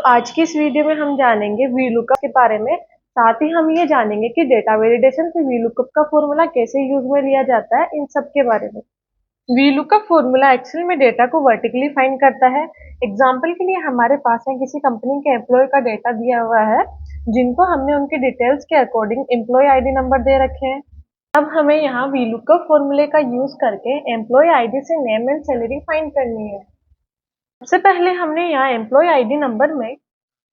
आज की इस वीडियो में हम जानेंगे वीलुकअप के बारे में। साथ ही हम ये जानेंगे कि डेटा वैलिडेशन से वीलुकअप का फॉर्मूला कैसे यूज में लिया जाता है, इन सब के बारे में। वीलुकअप फॉर्मूला एक्सेल में डेटा को वर्टिकली फाइंड करता है। एग्जाम्पल के लिए हमारे पास है किसी कंपनी के एम्प्लॉय का डेटा दिया हुआ है, जिनको हमने उनके डिटेल्स के अकॉर्डिंग एम्प्लॉय आईडी नंबर दे रखे हैं। अब हमें यहाँ वीलुकअप फॉर्मूले का यूज करके एम्प्लॉय आईडी से नेम एंड सैलरी फाइंड करनी है। सबसे पहले हमने यहाँ एम्प्लॉय आईडी नंबर में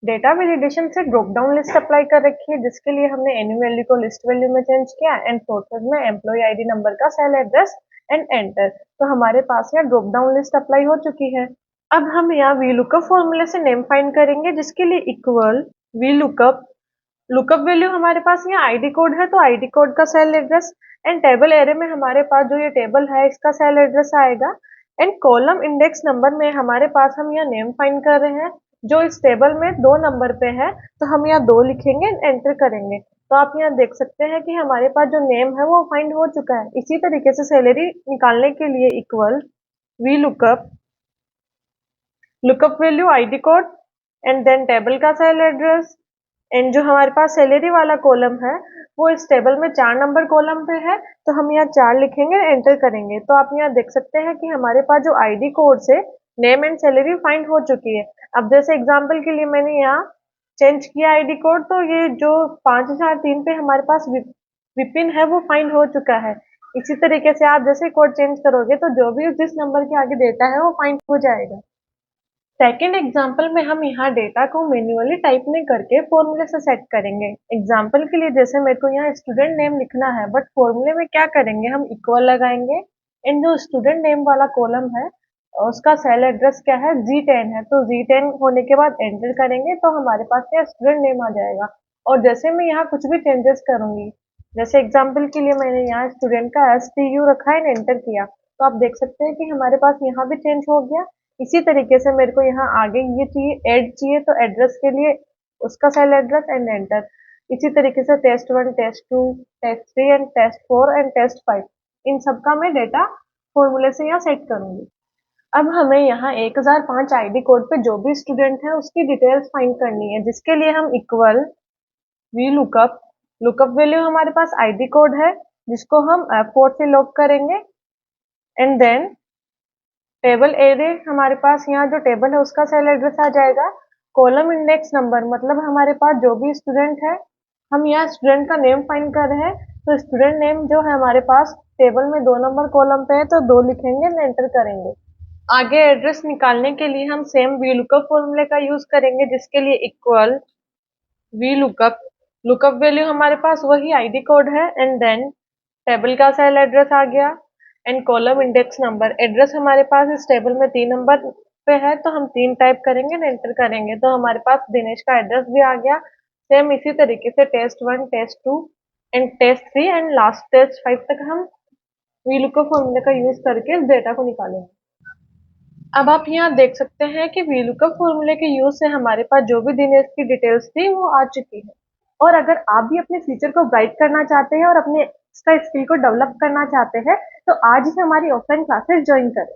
डेटा वैलिडेशन से ड्रॉप डाउन लिस्ट अप्लाई कर रखी है, जिसके लिए हमने एनी वैल्यू को लिस्ट वैल्यू में चेंज किया एंड सोर्सेज में एम्प्लॉय आईडी नंबर का सेल एड्रेस एंड एंटर। तो हमारे पास यहाँ ड्रॉप डाउन लिस्ट अप्लाई हो चुकी है। अब हम यहाँ वीलुकअप फॉर्मूले से नेम फाइंड करेंगे, जिसके लिए इक्वल वीलुकअप लुकअप वैल्यू हमारे पास यहाँ आईडी कोड है, तो आईडी कोड का cell address and table array में हमारे पास जो ये टेबल है इसका सेल एड्रेस आएगा एंड कॉलम इंडेक्स नंबर में हमारे पास हम यहाँ नेम फाइंड कर रहे हैं जो इस टेबल में 2 नंबर पे है, तो हम यहाँ 2 लिखेंगे एंड एंटर करेंगे। तो आप यहाँ देख सकते हैं कि हमारे पास जो नेम है वो फाइंड हो चुका है। इसी तरीके से सैलरी निकालने के लिए equal V lookup value ID code and then table का सेल एड्रेस एंड जो हमारे पास सैलरी वाला कॉलम है वो इस टेबल में 4 नंबर कॉलम पे है, तो हम यहाँ 4 लिखेंगे, एंटर करेंगे। तो आप यहाँ देख सकते हैं कि हमारे पास जो आईडी कोड से नेम एंड सैलरी फाइंड हो चुकी है। अब जैसे एग्जांपल के लिए मैंने यहाँ चेंज किया आईडी कोड, तो ये जो 5003 पे हमारे पास विपिन है वो फाइंड हो चुका है। इसी तरीके से आप जैसे कोड चेंज करोगे तो जो भी जिस नंबर के आगे डेटा है वो फाइंड हो जाएगा। सेकेंड एग्जाम्पल में हम यहाँ डेटा को मैन्युअली टाइप नहीं करके फॉर्मूले से सेट करेंगे। एग्जाम्पल के लिए जैसे मेरे को यहाँ स्टूडेंट नेम लिखना है, बट फॉर्मूले में क्या करेंगे, हम इक्वल लगाएंगे एंड जो स्टूडेंट नेम वाला कॉलम है उसका सेल एड्रेस क्या है, G10 है, तो G10 होने के बाद एंटर करेंगे तो हमारे पास यहाँ स्टूडेंट नेम आ जाएगा। और जैसे मैं यहाँ कुछ भी चेंजेस करूंगी, जैसे एग्जाम्पल के लिए मैंने यहाँ स्टूडेंट का STU रखा है, एंटर किया, तो आप देख सकते हैं कि हमारे पास यहाँ भी चेंज हो गया। इसी तरीके से मेरे को यहाँ आगे ये चाहिए, ऐड चाहिए, तो एड्रेस के लिए उसका सेल एड्रेस एंड एंटर। इसी तरीके से test 1, test 2, test 3 and test 4 and test 5, इन सबका मैं डेटा फॉर्मूले से यहाँ सेट करूंगी। अब हमें यहाँ 1005 आईडी कोड पे जो भी स्टूडेंट है उसकी डिटेल्स फाइंड करनी है, जिसके लिए हम इक्वल वी लुकअप वैल्यू हमारे पास आईडी कोड है जिसको हम F4 से लॉक करेंगे एंड देन टेबल एरे हमारे पास यहाँ जो टेबल है उसका सेल एड्रेस आ जाएगा। कॉलम इंडेक्स नंबर मतलब हमारे पास जो भी स्टूडेंट है, हम यहाँ स्टूडेंट का नेम फाइंड कर रहे हैं, तो स्टूडेंट नेम जो है हमारे पास टेबल में 2 नंबर कॉलम पे है, तो 2 लिखेंगे एंड एंटर करेंगे। आगे एड्रेस निकालने के लिए हम सेम वीलुकअप फॉर्मूले का यूज करेंगे, जिसके लिए इक्वल लुकअप वैल्यू हमारे पास वही आईडी कोड है एंड देन टेबल का सेल एड्रेस आ गया and column index number. Address हमारे पास इस टेबल में 3 नंबर पे है, तो हम 3 टाइप करेंगे एंड एंटर करेंगे, तो हमारे पास दिनेश का एड्रेस भी आ गया। सेम इसी तरीके से test 1, test 2 and test 3 and last test 5 तक हम वीलुकअप फॉर्मूले का यूज करके इस डेटा को निकालेंगे। अब आप यहाँ देख सकते हैं कि वीलुकअप फॉर्मूले के यूज से हमारे पास जो भी दिनेश की डिटेल्स थी वो आ चुकी है। और अगर आप भी अपने फ्यूचर को ब्राइट करना चाहते हैं और अपने स्किल को डेवलप करना चाहते हैं, तो आज ही हमारी ऑफलाइन क्लासेस ज्वाइन करें।